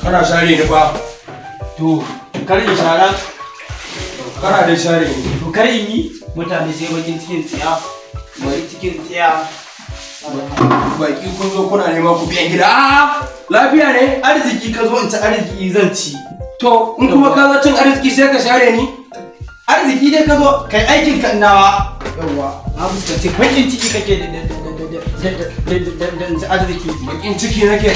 Kana share ni fa. To, kar in shara. Kana da share ni. To kar in yi mutane sai bakin cikin tsiya. Bari cikin tsiya. Baki kun zo kuna nema ku biyan gida. Lafiya ne? Arziki ka zo in ci arziki zan ci. To, in kuma ka zo cin arziki sai ka share ni. Arziki dai ka zo kai aikin kan nawa. Yawwa, na fuskanci bakin ciki kake da arziki. Bakin ciki nake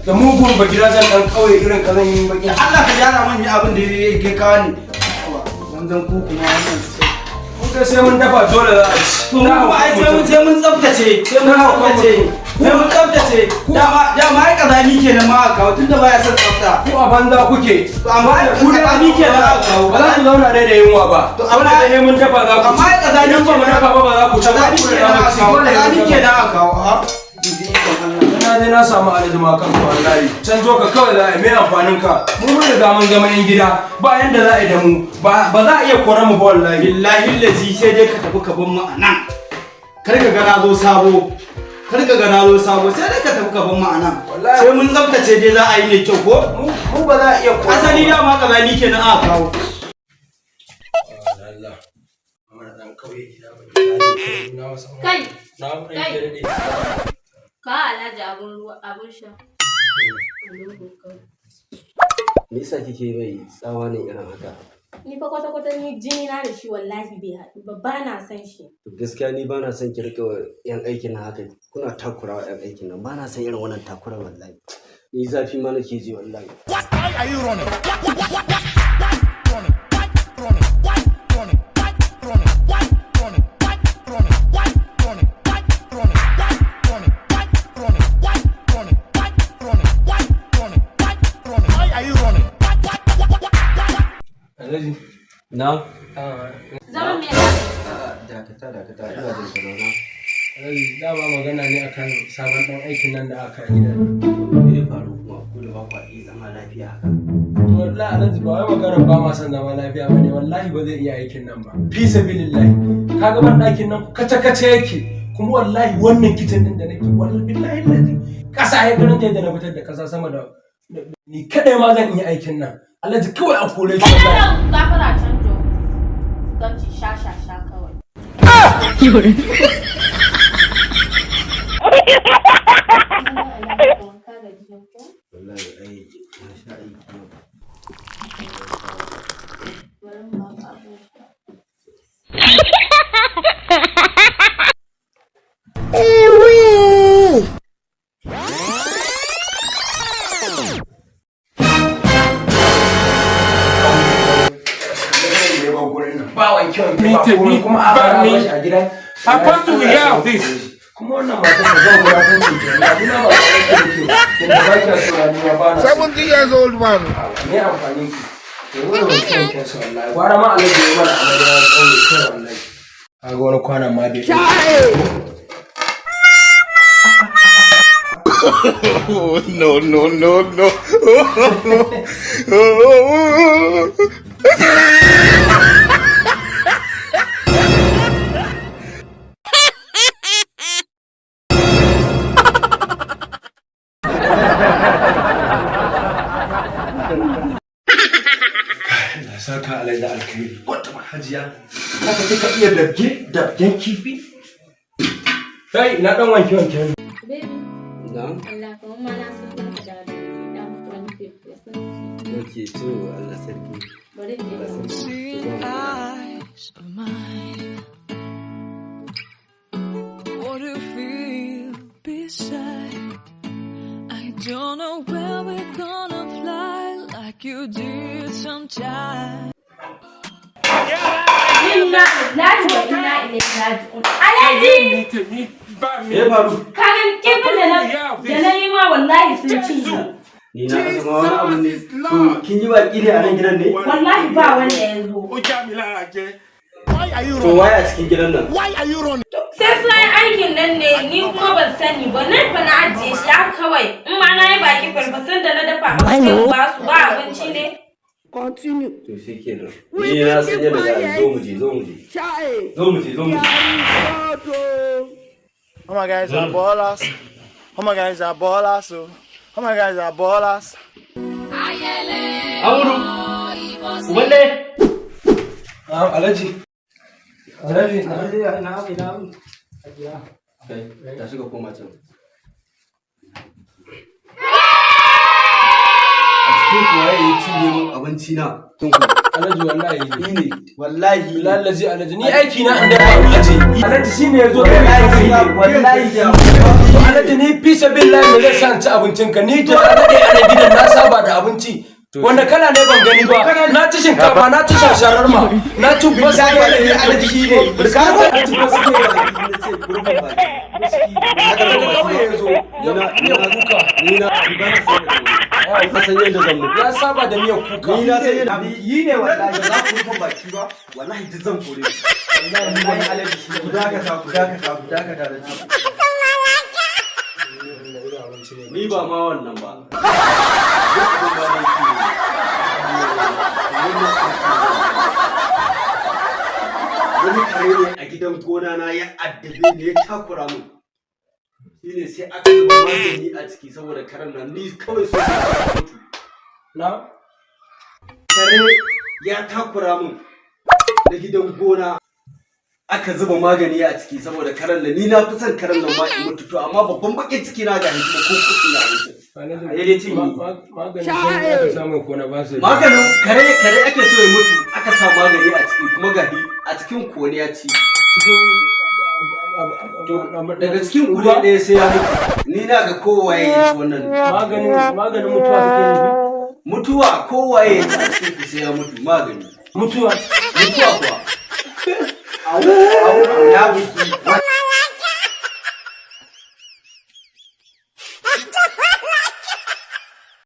da mugun bagida zan dan kauye irin kazan yin bakin. Allah ka gyara min abin da yake kawo ni. Zan ku kuma wannan kun kai sai mun dafa dole za a ci. To kuma ai sai mun tsaftace, sai mun tsaftace. Dama ai kazani kenan ma aka kawo tunda baya son tsafta. Ku a banza kuke. Amma ku da kazani kenan aka kawo. Ba za ku zauna da yunwa ba. To amma sai mun dafa za ku ci. Amma ai kazani ba mu dafa ba za ku ci. Kazani kenan aka kawo. Na je na samu aljima kan wallahi. Can zo ka kawai za a yi mai amfanin ka. Mu mun riga mun zama yan gida. Ba yanda za a yi da mu. Ba za a iya kora mu ba wallahi. Billahi lazi sai dai ka tafi ka bar mu a nan. Kar ka ga na zo sabo. Kar ka ga na zo sabo sai dai ka tafi ka bar mu a nan. Sai mun tsaftace dai za a yi ne kyau ko? Mu ba za a iya kora. Asali da ma kaza ni kenan aka kawo. Allah. Amma dan kauye gida ba. Kai. Na mun dade. Ka alaji abun sha. Me yasa kike mai tsawa ne irin haka? Ni fa kwata-kwata ni jini na da shi wallahi bai haɗu ba na san shi. Gaskiya ni ba na son ki rike yan aikin na haka. Kuna takurawa yan aikin nan. Ba na son irin wannan takura wallahi. Ni zafi ma nake ji wallahi. Why are you running? Alhaji. Na? Zama me Dakata ina jin kalona. Alhaji dama magana ne akan sabon dan aikin nan da aka yi da. Me ya faru kuma ku da ba ku yi zama lafiya haka? Wallahi Alhaji ba wai magana ba ma san zama lafiya bane wallahi ba zai iya aikin nan ba. Fi sabilillahi. Kaga ban ɗakin nan kace yake. Kuma wallahi wannan kitchen din da nake wallahi billahi Alhaji. Kasa ya ganin da na fitar da kasa sama da ni kadai ma zan iya aikin nan. Alhaji kawai a kore shi wallahi. Gafara can to. Gamci sha kawai. Wallahi ai na sha aiki. Supposed to have this. Come on now, 70 years old man. No. Saka alai da alkhairi wata mahajiya haka kika iya dabgen kifi kai ina dan wanke Baby. Na? Allah kuma ma na san ka da dan wani pepe sun. Okay, to Allah sarki. Bari eyes of mine. What do you feel beside? I don't know where we're gonna fly like you did sometime. Inna lillahi wa inna ilaihi raji'un. Alhaji! Ya faru? Kagan kifin da na yi ma wallahi sun cinye. Ni na zama wani abu ne. To kin yi baki ne a nan gidan ne? Wallahi ba wanda ya zo. Why are you To running? waye a cikin gidan nan? Why are you running? Sai sunan aikin nan ne ni kuma ban sani ba nan fa na ajiye shi haka kawai. In ma na yi baki farfasun da na dafa sai ba su ba abinci ne. Continue. To shi kenan. Ni na san yadda za a yi. Zo mu je. Zo mu je. Oh my guys are ballers. Oh my guys are ballers. Audu. Wanda? Alhaji. Alhaji. Kai, tashi ka koma can. A cikin kuwa ya yi cinye min abinci na. Alhaji wallahi Ni ne, wallahi. Lalazi Alhaji ni aiki na inda ba aje. Alhaji shine yazo da Wallahi. Alhaji ni fi sabilillahi me zai sa ci abincin ka ni to a dade ana gidan na saba da abinci. Wanda kana ne ban gani ba na ci shinkafa na ci shasharar ma na ci basa da Alhaji shine. Burka ka ci basa da ya saba da miyar kuka Ni na san yadda yi ne wallahi za ku rufe baki ba wallahi duk zan kore wallahi Alhaji ku dakata da ci ni ba ma wannan ba wani kare ne a gidan gona na ya addabe ne ya takura mu shine sai aka zuba magani a ciki saboda karen nan ni kawai so mutu na kare ya takura mu na gidan gona aka zuba magani a ciki saboda karen nan ni na fi son karen nan ma in mutu to amma babban bakin ciki na ga hikima ko kuɗi na mutu a daidai cin yi maganin aka samu ko na ba su maganin kare ake so ya mutu aka sa magani a ciki kuma gahi a cikin kone ya ci daga cikin kure ɗaya sai ya mutu ni na ga kowaye ya ci wannan maganin mutuwa kake nufi mutuwa kowaye ya ci a cikin ku sai ya mutu magani mutuwa kuwa ya buki